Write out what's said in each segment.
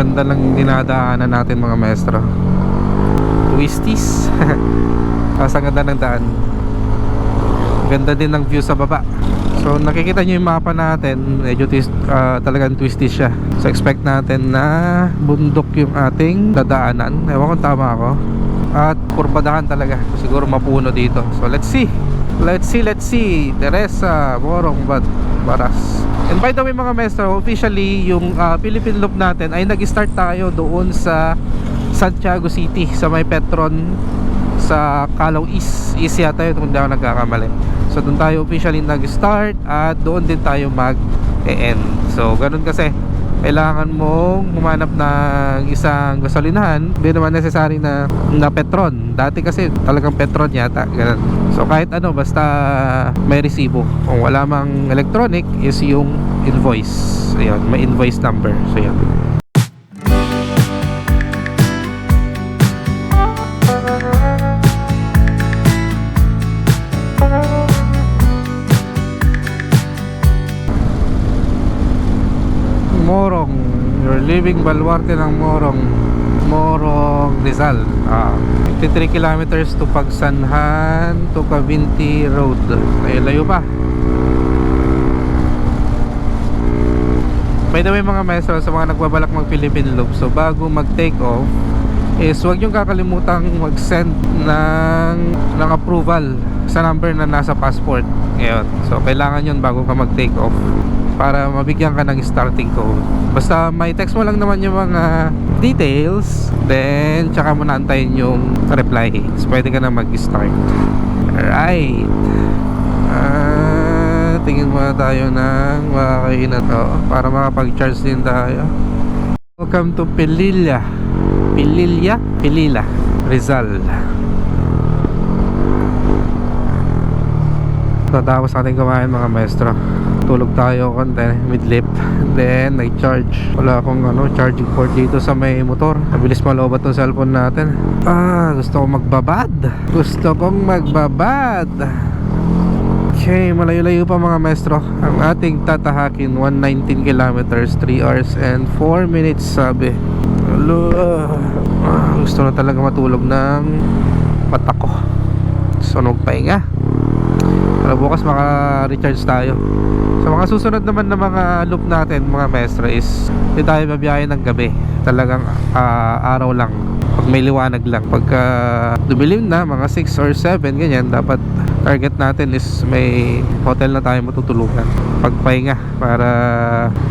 ganda ng dinadaanan natin mga maestro. Twisties. Ang ganda ng daan. Ganda din ng view sa baba. So nakikita nyo yung mapa natin, medyo talagang twisty siya. So expect natin na bundok yung ating dadaanan. Ewan kung tama ako. At kurbadahan talaga. Siguro mapuno dito. So let's see. Let's see. Teresa, Morong, Baras. And by the way mga maestro, officially yung Philippine Loop natin ay nag-start tayo doon sa Santiago City, sa may Petron, sa Calao East yata yun kung hindi ako nagkakamali. So doon tayo officially nag-start at doon din tayo mag-e-end. So ganun kasi, kailangan mong humanap ng isang gasolinahan. Hindi naman necessary na Petron. Dati kasi talagang Petron yata, ganun. So kahit ano, basta may resibo. Kung wala mang electronic is yung invoice. Ayun, may invoice number. So yan. Morong, you're leaving Baluarte ng Morong Rizal. 53 kilometers to Pagsanhan to Cavinti Road. Ay, layo pa. By the way mga maestro, sa mga nagbabalak mag Philippine Loop, so bago mag take off is huwag nyo kakalimutang mag send ng approval sa number na nasa passport. Ngayon, so kailangan yun bago ka mag take off para mabigyan ka ng starting code. Basta may text mo lang naman yung mga details, then tsaka mo na antayin yung reply. So pwede ka na mag-start. Alright. Tingin muna tayo ng makakainan para makapag-charge din tayo. Welcome to Pilila, Rizal. Tapos natin kumain mga maestro. Tulog tayo konti, midlip. Then nag-charge. Wala akong charging port dito sa may motor. Mabilis malobat ng cellphone natin. Gusto kong magbabad. Okay, malayo-layo pa mga maestro. Ang ating tatahakin 119 kilometers, 3 hours and 4 minutes sabi. Gusto na talaga matulog ng mata ko. Sunog pahinga. Para bukas maka-recharge tayo. Sa mga susunod naman na mga loop natin mga maestro is hindi tayo babiyahe ng gabi. Talagang araw lang. Pag may liwanag lang. Pagka dumilim na mga 6 or 7 ganyan, dapat target natin is may hotel na tayo matutulugan. Pagpahinga para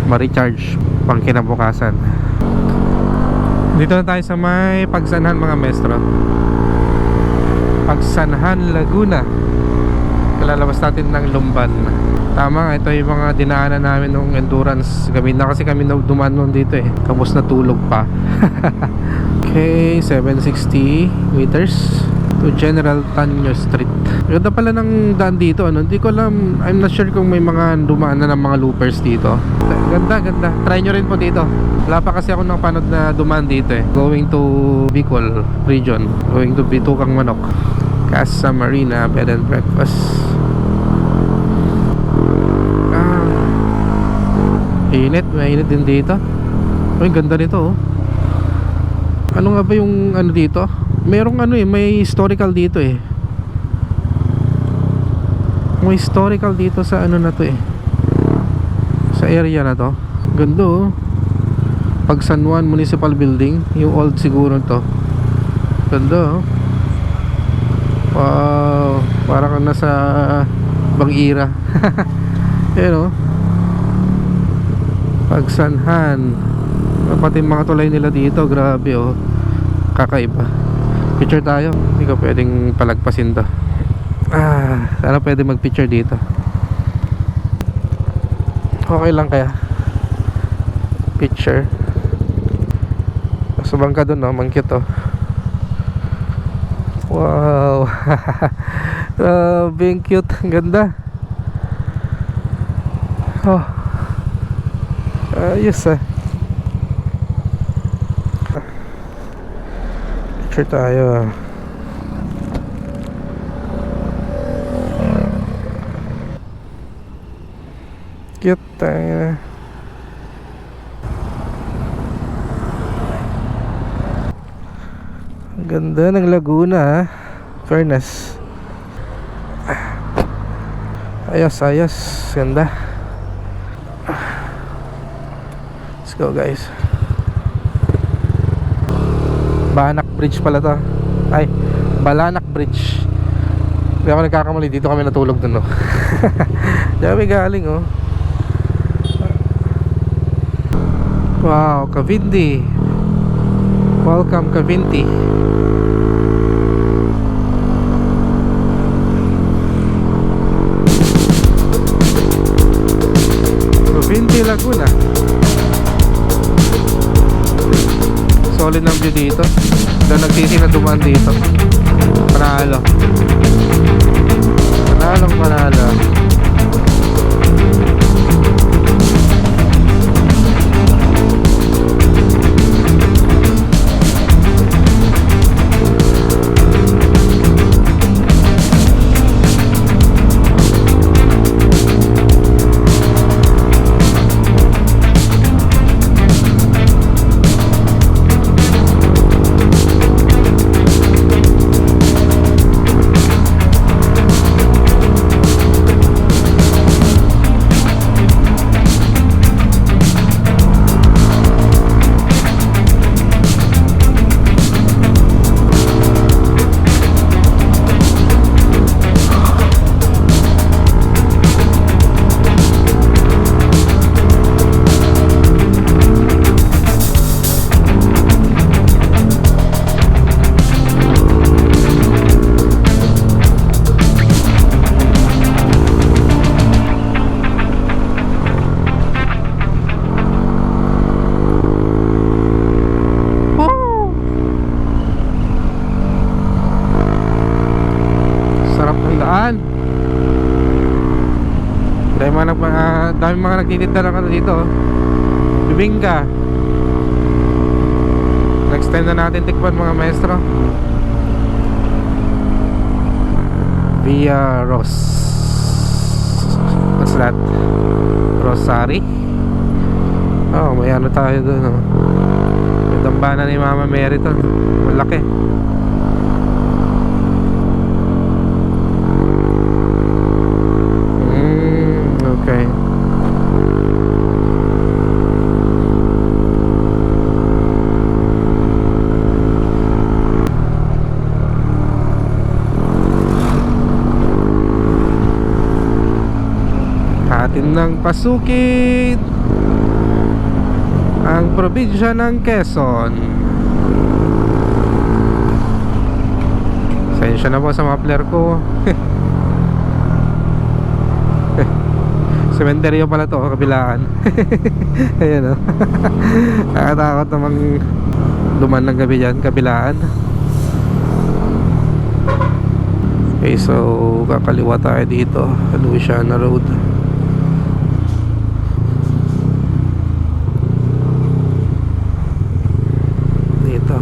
ma-recharge pang kinabukasan. Dito na tayo sa may Pagsanhan mga maestro. Pagsanhan, Laguna. Lalabas natin ng Lumban. Tama nga, ito yung mga dinaanan namin nung endurance. Gabi na kasi kami dumaan nun dito tapos natulog pa. Okay, 760 meters to General Tanyo Street. Ganda pala ng daan dito, hindi ko alam, I'm not sure kung may mga dumaan na ng mga loopers dito. Ganda. Try nyo rin po dito. Wala pa kasi ako napanood na dumaan dito Going to Bicol region, going to Bitukang Manok, Casa Marina Bed and Breakfast. Mainit din dito. Ay, ganda nito Ano nga ba yung dito? Merong may historical dito May historical dito sa na to sa area na to. Ganda Pag San Juan Municipal Building, yung old siguro to. Ganda Wow, parang nasa Bang-ira. Pagsanhan. Pati mga tulay nila dito, grabe kakaiba. Picture tayo. Hindi ko pwedeng palagpasin to. Sana pwede mag-picture dito. Okay lang kaya picture. Subang ka dun mangkit Wow. Being cute. Ganda. Ayos picture tayo. Cute tayo. Ganda ng Laguna ha. Fairness. Ayos, ayos. Ganda. Let's go guys. Banac Bridge pala to. Ay, Balanak Bridge. Hindi ako nagkakamali. Dito kami natulog dun, no. Diyan kami galing, oh. Wow, Cavite. Welcome, Cavite. Cavite, Laguna. Solid ang view dito. Doon nagsisi na dumaan dito. Panalo. Panalong panalo. Dami mga nagtitinda ng ano dito, oh. Bibingka. Next time na natin tikpan mga maestro. Via What's that? Rosary. Oh, may ano tayo doon, oh. May dambana ni Mama Mary to. Malaki. Okay. Atin nang pasukin ang probinsya ng Quezon. Pasensya na po sa muffler ko. Sementeryo pala to, kabilaan. Ayan, o. Nakatakot namang duman ng gabi dyan, kabilaan. Okay, so kakaliwa tayo dito, Louisiana Road. Dito.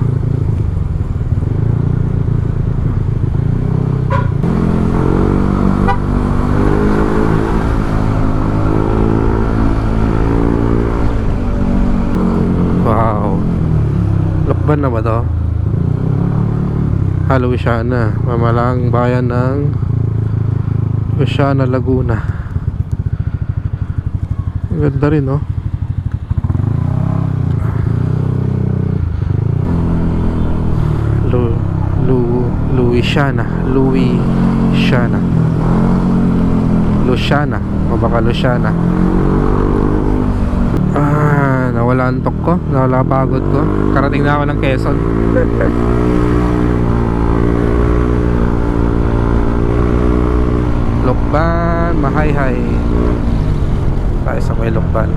Wow. Lokban na ba to? Louisiana, mamalang bayan ng Louisiana, Laguna. Ganda rin, no? Louisiana o baka Louisiana. Nawala antok ko, nawala pagod ko. Karating na ako ng Quezon. Lokban, Mahayhay. Tayo sa may Lokban.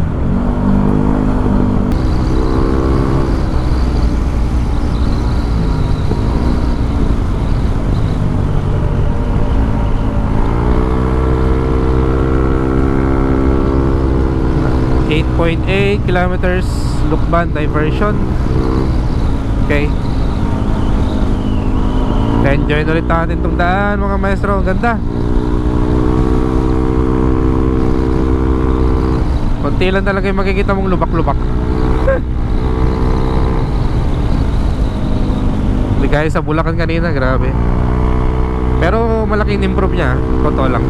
.8 kilometers Lokban diversion. Okay. Enjoy ulit natin itong daan mga maestro. Ganda. Konti lang talaga yung makikita mong lubak-lubak. gaya sa Bulacan kanina, grabe. Pero malaking improve niya, totoo lang.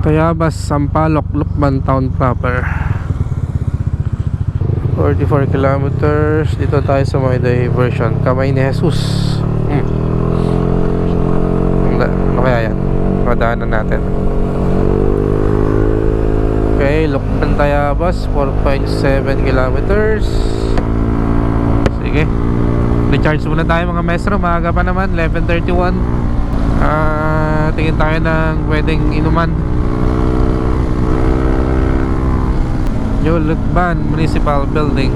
Tayabas, Sampaloc, Lukban Town proper. 44 kilometers. Dito tayo sa may diversion, Kamay ni Jesus. Ano kaya yan? Madaanan natin. Okay, Lukban, Tayabas, 4.7 kilometers. Sige, recharge muna tayo mga maestro. Maaga pa naman, 11:31. Tingin tayo ng pwedeng inuman. New Lukban Municipal Building.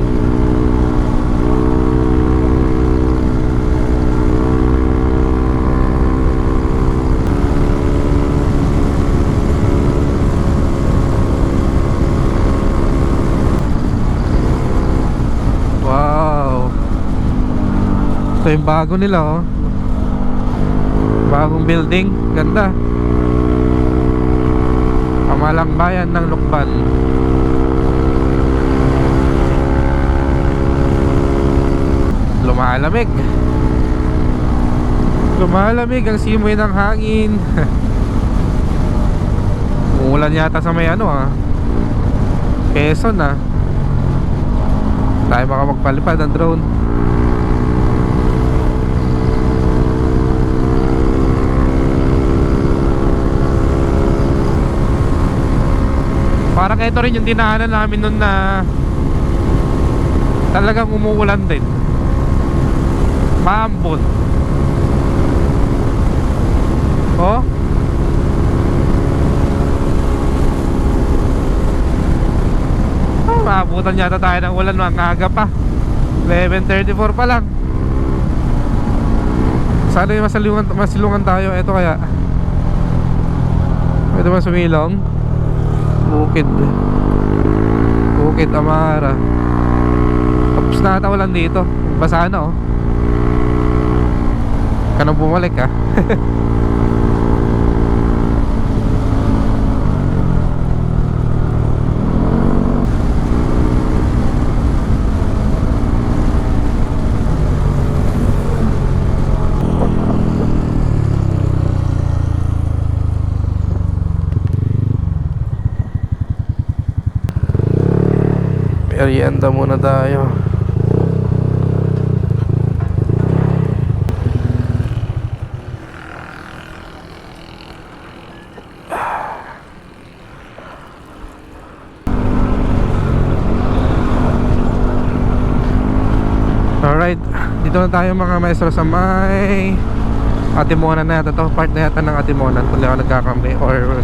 Wow, ito yung bago nila, oh. Bagong building, ganda. Pamalang bayan ng Lukban. Lumalamig. Lumalamig ang simoy ng hangin. Umulan yata sa may Quezon tayo baka magpalipad ng drone. Parang ito rin yung dinaanan namin nun na talagang umuulan din. Maambon. Oh, maabutan yata tayo ng ulan mga aga pa. 11:34 pa lang. Sana yung masilungan tayo. Ito kaya pwede ba sumilong? Bukid Amara. Tapos na ata ulan dito. Basa na, oh. Kanang bumalik, Merienda muna tayo. Alright, dito na tayo mga maestro sa may Atimonan na yata to. Part na yata ng Atimonan kung di ako nagkakamali, or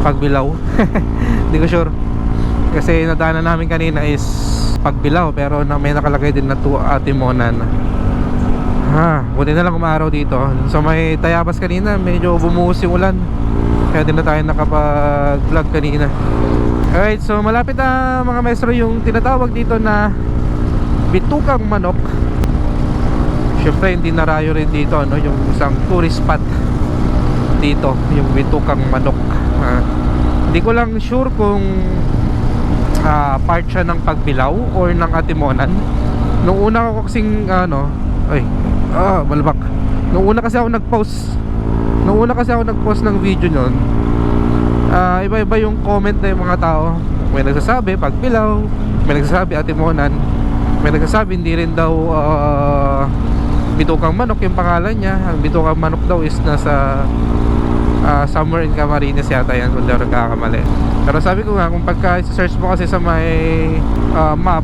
Pagbilao. Hindi ko sure, kasi nadaanan namin kanina is Pagbilao, pero may nakalagay din na to Atimonan. Buti na lang umaraw dito. So may Tayabas kanina, medyo bumuhos yung ulan, kaya din na tayo nakapag vlog kanina. Alright, so malapit na mga maestro yung tinatawag dito na Bitukang Manok. Siyempre hindi narayo rin dito yung isang tourist spot dito, yung Bitukang Manok. Hindi ko lang sure kung part siya ng Pagbilao or ng Atimonan. Nung una ko kasing malabak. Nung una kasi ako nag-post ng video nun, iba-iba yung comment na yung mga tao. May nagsasabi Pagbilao, may nagsasabi Atimonan, may nagsasabi hindi rin daw Bitukang Manok yung pangalan niya. Ang Bitukang Manok daw is nasa somewhere in Camarines yata yan, kung di ako nagkakamali. Pero sabi ko nga, kung pagka search mo kasi sa may map,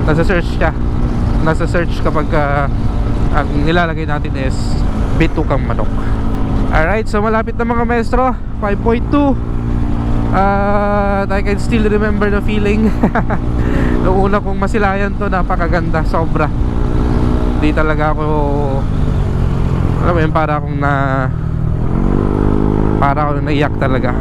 nasa search kapag ang nilalagay natin is Bitukang Manok. Alright, so malapit na mga maestro. 5.2. I can still remember the feeling. Noong una kong masilayan to, napakaganda, sobra. Di talaga ako, alam mo yun, para akong naiyak talaga.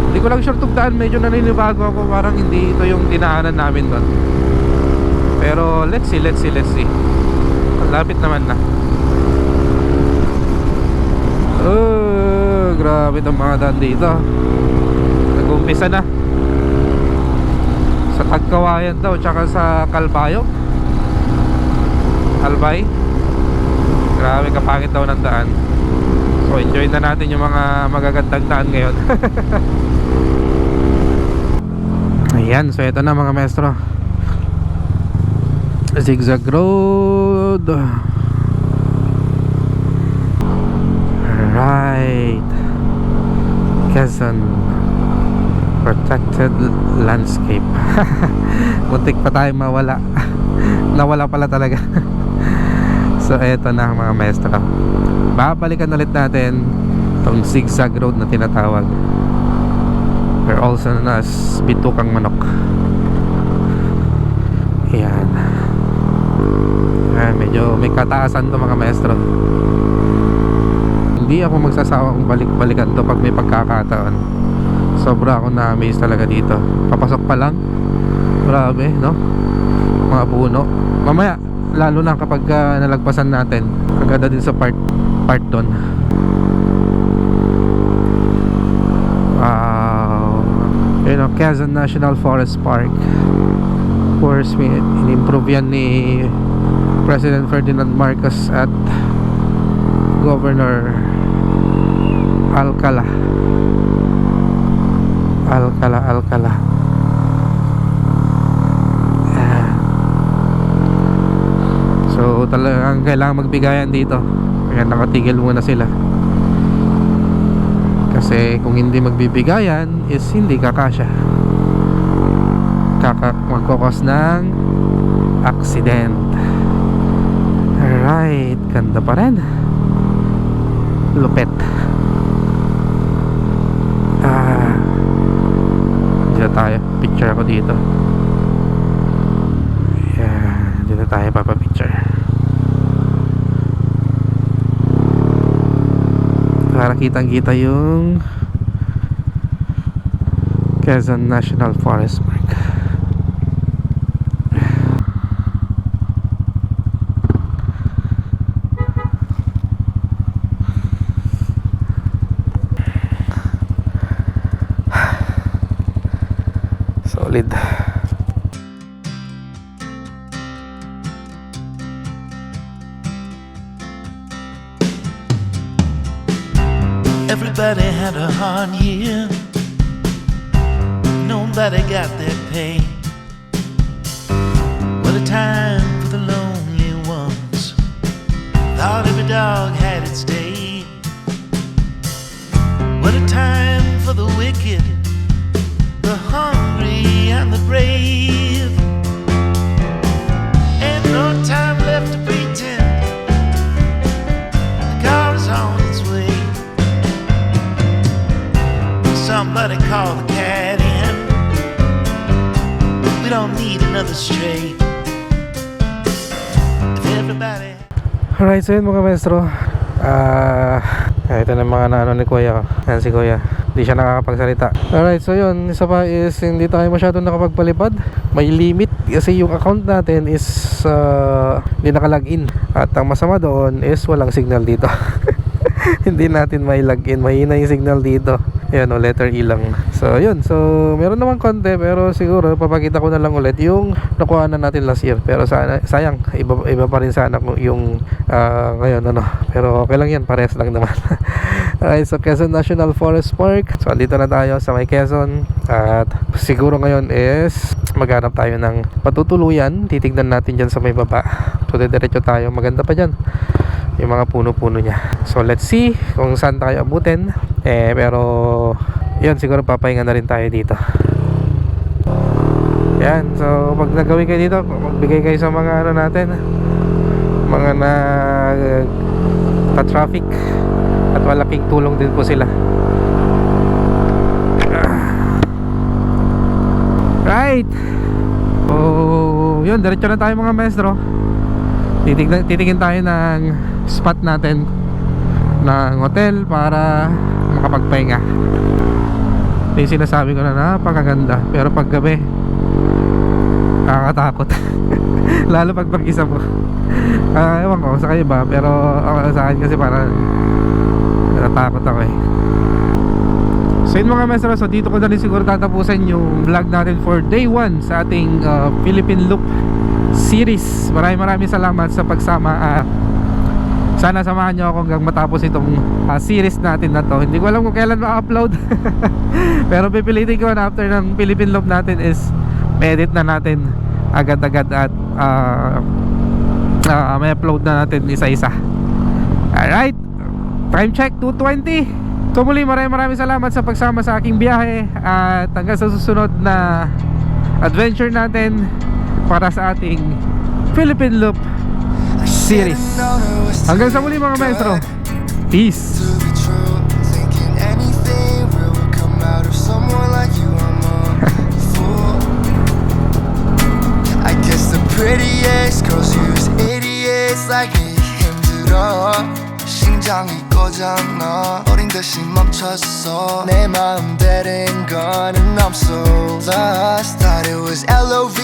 Hindi ko ko lang sure tugdaan, medyo naninibago ako, parang hindi ito yung dinaanan namin doon. Pero let's see. Lapit naman na. Oh, grabe itong mga daan dito. Nag-umpisa na sa Tagkawayan daw, tsaka sa Calbayog, Albay. Grabe kapangit daw ng daan. So enjoy na natin yung mga magagandang daan ngayon. Ayan, so ito na mga maestro, zigzag road. Right, Quezon protected landscape. Muntik pa tayo mawala. Nawala pala talaga. So eto na mga maestro, babalikan ulit natin itong zigzag road na tinatawag, or also known as Bitukang Manok. Ayan. Medyo may kataasan to mga maestro. Hindi ako magsasawang balik-balikan to pag may pagkakataon. Sobra ako na-amaze talaga dito. Papasok pa lang, grabe, no? Mga puno. Mamaya, lalo na kapag nalagpasan natin, agad din sa part doon. Wow. You know, Quezon National Forest Park. Of course, in-improve yan ni President Ferdinand Marcos at Governor Alcala. So talagang kailangan magbigayan dito. Kaya nakatigil muna sila. Kasi kung hindi magbibigayan is hindi kakasya. Magkakos ng accident. Alright, ganda pa rin. Lupet. Dito tayo, picture ako dito. Ayan, dito tayo papapicture para kitang kita yung Quezon National Forest Park. Solid. Everybody had a hard year. Nobody got their pay. What a time for the lonely ones. Thought every dog had its day. What a time for the wicked, the hungry and the brave. Ain't no time left to pretend. The car is on its way. Somebody call the cat in. We don't need another stray. If everybody... Alright, so yun mga maestro, ito na mga naano ni Kuya. Yan si Kuya, hindi siya nakakapagsalita. Alright, so yun, isa pa is hindi tayo masyadong nakapagpalipad. May limit kasi yung account natin is hindi nakalagin. At ang masama doon is walang signal dito. Hindi natin may login, mahina yung signal dito. Ayan o, letter E lang. So yun, so meron naman konti, pero siguro papakita ko na lang ulit yung nakuha na natin last year. Pero sana, sayang, iba pa rin sana yung ngayon ano. Pero okay lang yan, parehas lang naman. Alright, so Quezon National Forest Park. So andito na tayo sa may Quezon. At siguro ngayon is maghanap tayo ng patutuluyan. Titignan natin dyan sa may baba. So diretso tayo, maganda pa dyan yung mga puno-puno niya. So let's see kung saan tayo abutin. Pero yun, siguro papahinga na rin tayo dito. Yan, so pag nagawin kayo dito, magbigay kayo sa mga ano natin, mga traffic, at malaking tulong din po sila. Right. So yun, diretso na tayo mga maestro. Titingin tayo ng spot natin ng hotel para makapagpahinga. Ito yung sinasabi ko na napakaganda. Pero pag gabi, nakakatakot. Lalo pag mag-isa mo. Ewan ko sa kayo ba, pero sa akin kasi parang natatakot ako eh. So yun mga maestro, so dito ko na rin siguro tatapusan yung vlog natin for day 1 sa ating Philippine Loop series. Maraming salamat sa pagsama. Sana samahan nyo ako hanggang matapos itong series natin na to. Hindi ko alam kung kailan ma-upload. Pero pipilitin ko na after ng Philippine Loop natin is edit na natin agad-agad at may upload na natin isa-isa. Alright, time check 2:20. So muli maraming salamat sa pagsama sa aking biyahe. At hanggang sa susunod na adventure natin para sa ating Philippine Loop series. Hanggang sa muli mga maestro. Peace. Prettiest girls use idiots like me. 힘들어 심장이 꺼졌나 어린 듯이 멈췄어 내 마음 때린 거는 I'm so lost. Thought it was Love